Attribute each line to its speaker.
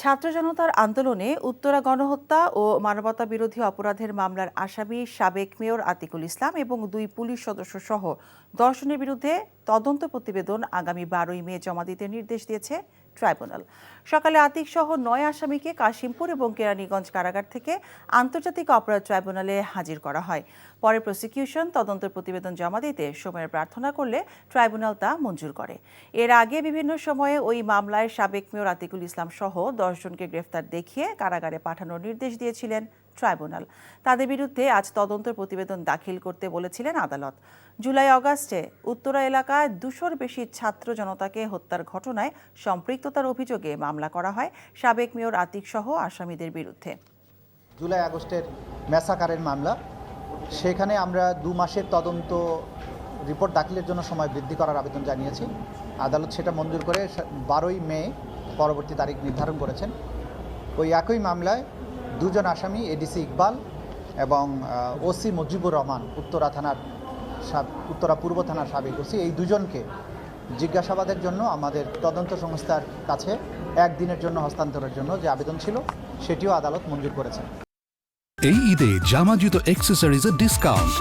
Speaker 1: ছাত্র জনতার আন্দোলনে উত্তরা গণহত্যা ও মানবতা বিরোধী অপরাধের মামলার আসামি সাবেক মেয়র আতিকুল ইসলাম এবং 2 পুলিশ সদস্য সহ 10 জনের বিরুদ্ধে তদন্ত প্রতিবেদন আগামী 12ই মে জমা দিতে নির্দেশ দিয়েছে ট্রাইব্যুনাল। সকালে আতিক সহ 9 আসামিকে কাশিমপুর এবং কেরানীগঞ্জ কারাগার থেকে আন্তর্জাতিক অপরাধ ট্রাইব্যুনালে হাজির করা হয়। পরে প্রসিকিউশন তদন্ত প্রতিবেদন জমা দিতে সময়ের প্রার্থনা করলে ট্রাইব্যুনাল তা মঞ্জুর করে। এর আগে বিভিন্ন সময়ে ওই মামলায় সাবেক মেয়র আতিকুল ইসলাম সহ 10 জনকে গ্রেফতার দেখিয়ে কারাগারে পাঠানোর নির্দেশ দিয়েছিলেন ট্রাইব্যুনাল। তাদের বিরুদ্ধে আজ তদন্ত প্রতিবেদন দাখিল করতে বলেছিলেন আদালত। জুলাই-আগস্টে উত্তরা এলাকায় 200-র বেশি ছাত্র জনতাকে হত্যার ঘটনায় সম্পৃক্ততার অভিযোগে মামলা করা হয় সাবেক মেয়র আতিক সহ আসামিদের বিরুদ্ধে।
Speaker 2: জুলাই-আগস্টের ম্যাসাকারের মামলা, সেখানে আমরা 2 মাসের তদন্ত রিপোর্ট দাখিলের জন্য সময় বৃদ্ধি করার আবেদন জানিয়েছি। আদালত সেটা মঞ্জুর করে 12ই মে পরবর্তী তারিখ নির্ধারণ করেছেন। ওই একই মামলায় 2 জন আসামি এডিসি ইকবাল এবং ওসি মুজিবুর রহমান উত্তরা পূর্ব থানার সাবেক ওসি, এই 2 জনকে জিজ্ঞাসাবাদের জন্য আমাদের তদন্ত সংস্থার কাছে 1 দিনের জন্য হস্তান্তরের জন্য যে আবেদন ছিল সেটিও আদালত মঞ্জুর করেছেন।
Speaker 3: এই ঈদে জামা জুতো অ্যাক্সেসরিজের ডিসকাউন্ট